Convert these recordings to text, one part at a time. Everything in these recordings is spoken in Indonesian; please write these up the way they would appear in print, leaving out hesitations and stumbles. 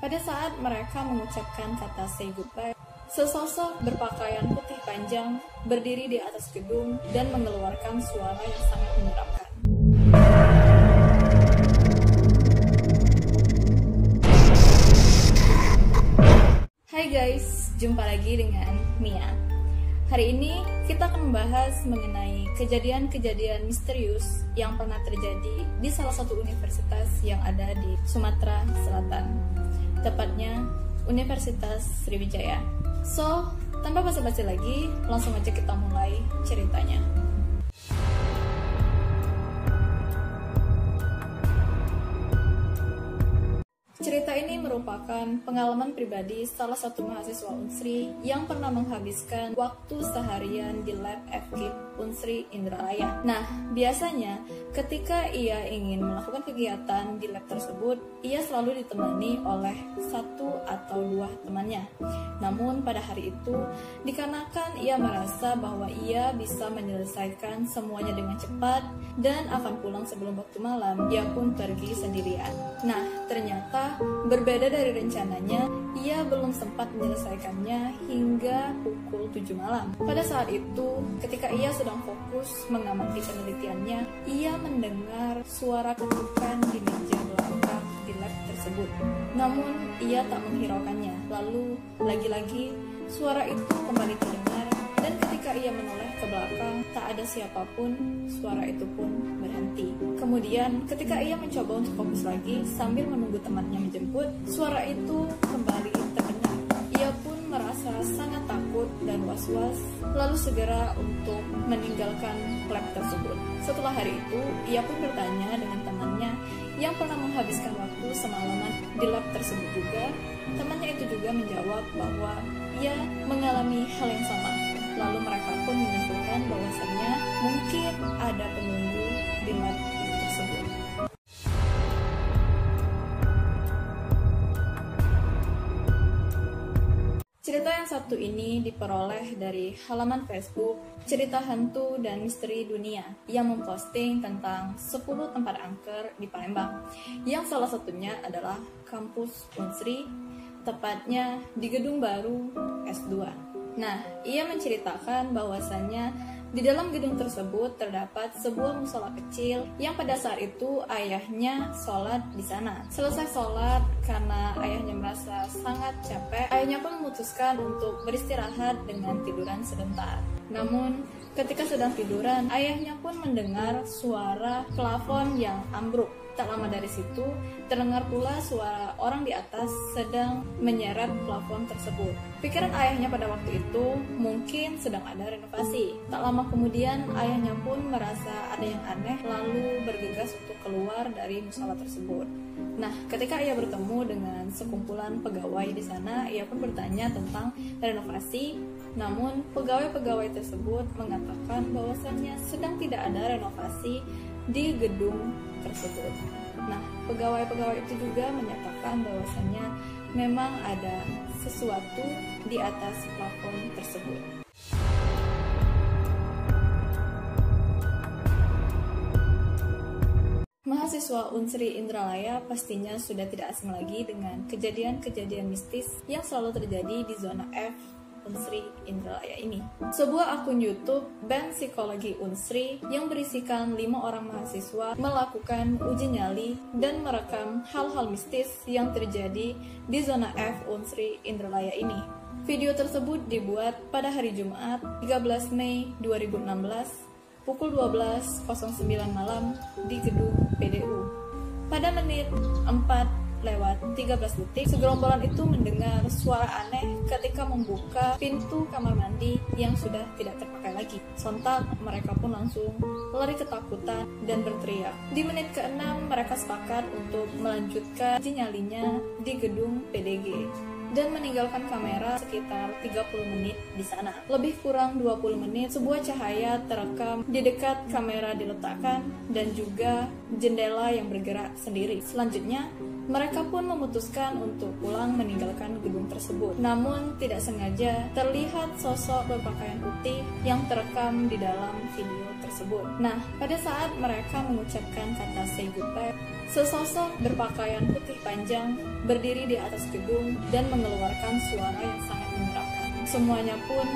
Pada saat mereka mengucapkan kata say goodbye, sesosok berpakaian putih panjang berdiri di atas gedung dan mengeluarkan suara yang sangat menyeramkan. Hai guys, jumpa lagi dengan Mia. Hari ini kita akan membahas mengenai kejadian-kejadian misterius yang pernah terjadi di salah satu universitas yang ada di Sumatera Selatan, tepatnya Universitas Sriwijaya. So, tanpa basa-basi lagi, langsung aja kita mulai ceritanya. Cerita ini merupakan pengalaman pribadi salah satu mahasiswa Unsri yang pernah menghabiskan waktu seharian di lab FKIP Unsri Indralaya. Nah, biasanya ketika ia ingin melakukan kegiatan di lab tersebut, ia selalu ditemani oleh satu atau dua temannya. Namun pada hari itu, dikarenakan ia merasa bahwa ia bisa menyelesaikan semuanya dengan cepat dan akan pulang sebelum waktu malam, ia pun pergi sendirian. Nah, ternyata berbeda dari rencananya, ia belum sempat menyelesaikannya hingga pukul 7 malam. Pada saat itu, ketika ia sedang fokus mengamati penelitiannya, ia mendengar suara ketukan di meja belakang di lab tersebut. Namun, ia tak menghiraukannya. Lalu, lagi-lagi, suara itu kembali terdengar, dan ketika ia menoleh ke belakang, tak ada siapapun, suara itu pun berhenti. Kemudian, ketika ia mencoba untuk fokus lagi sambil menunggu temannya menjemput, suara itu kembali terdengar. Ia pun merasa sangat takut dan was-was, lalu segera untuk meninggalkan lab tersebut. Setelah hari itu, ia pun bertanya dengan temannya yang pernah menghabiskan waktu semalaman di lab tersebut juga. Temannya itu juga menjawab bahwa ia mengalami hal yang sama. Lalu mereka pun menyimpulkan bahwasannya mungkin ada penunggu di lab tersebut. Cerita yang satu ini diperoleh dari halaman Facebook Cerita Hantu dan Misteri Dunia yang memposting tentang 10 tempat angker di Palembang, yang salah satunya adalah kampus Unsri, tepatnya di Gedung Baru S2. Nah, ia menceritakan bahwasannya di dalam gedung tersebut terdapat sebuah musola kecil yang pada saat itu ayahnya sholat di sana. Selesai sholat, karena ayahnya merasa sangat capek, ayahnya pun memutuskan untuk beristirahat dengan tiduran sebentar. Namun, ketika sedang tiduran, ayahnya pun mendengar suara plafon yang ambruk. Tak lama dari situ, terdengar pula suara orang di atas sedang menyeret plafon tersebut. Pikiran ayahnya pada waktu itu mungkin sedang ada renovasi. Tak lama kemudian, ayahnya pun merasa ada yang aneh, lalu bergegas untuk keluar dari musola tersebut. Nah, ketika ia bertemu dengan sekumpulan pegawai di sana, ia pun bertanya tentang renovasi. Namun, pegawai-pegawai tersebut mengatakan bahwasannya sedang tidak ada renovasi di gedung tersebut. Nah, pegawai-pegawai itu juga menyatakan bahwasannya memang ada sesuatu di atas plafon tersebut. Mahasiswa Unsri Indralaya pastinya sudah tidak asing lagi dengan kejadian-kejadian mistis yang selalu terjadi di zona F Unsri Indralaya ini. Sebuah akun YouTube BEM Psikologi Unsri yang berisikan 5 orang mahasiswa melakukan uji nyali dan merekam hal-hal mistis yang terjadi di zona F Unsri Indralaya ini. Video tersebut dibuat pada hari Jumat 13 Mei 2016 pukul 12.09 malam di gedung PDU. Pada menit 4:13 detik, segerombolan itu mendengar suara aneh ketika membuka pintu kamar mandi yang sudah tidak terpakai lagi. Sontak, mereka pun langsung lari ketakutan dan berteriak. Di menit ke-6, mereka sepakat untuk melanjutkan uji nyalinya di gedung PDG dan meninggalkan kamera sekitar 30 menit di sana. Lebih kurang 20 menit, sebuah cahaya terekam di dekat kamera diletakkan dan juga jendela yang bergerak sendiri. Selanjutnya, Mereka pun memutuskan untuk pulang meninggalkan gedung tersebut. Namun tidak sengaja terlihat sosok berpakaian putih yang terekam di dalam video tersebut. Nah, pada saat mereka mengucapkan kata say goodbye, sesosok berpakaian putih panjang berdiri di atas gedung dan mengeluarkan suara yang sangat menyeramkan. Semuanya pun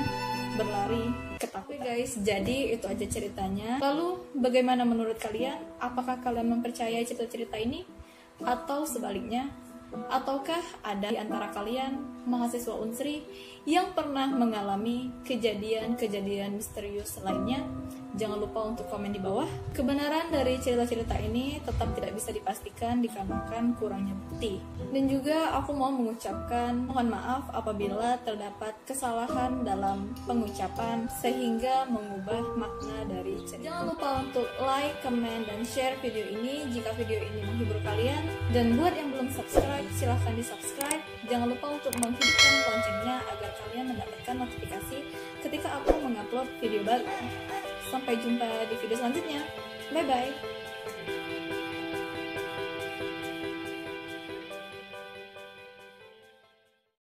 berlari ketakutan. Guys, jadi itu aja ceritanya. Lalu bagaimana menurut kalian? Apakah kalian mempercayai cerita-cerita ini? Atau sebaliknya? Ataukah ada di antara kalian mahasiswa Unsri yang pernah mengalami kejadian-kejadian misterius lainnya? Jangan lupa untuk komen di bawah. Kebenaran dari cerita-cerita ini tetap tidak bisa dipastikan dikarenakan kurangnya bukti. Dan juga aku mau mengucapkan mohon maaf apabila terdapat kesalahan dalam pengucapan sehingga mengubah makna dari cerita. Jangan lupa untuk like, comment, dan share video ini jika video ini menghibur kalian. Dan buat yang belum subscribe, silahkan di subscribe. Jangan lupa untuk menghidupkan loncengnya agar kalian mendapatkan notifikasi ketika aku mengupload video baru. Sampai jumpa di video selanjutnya. Bye bye.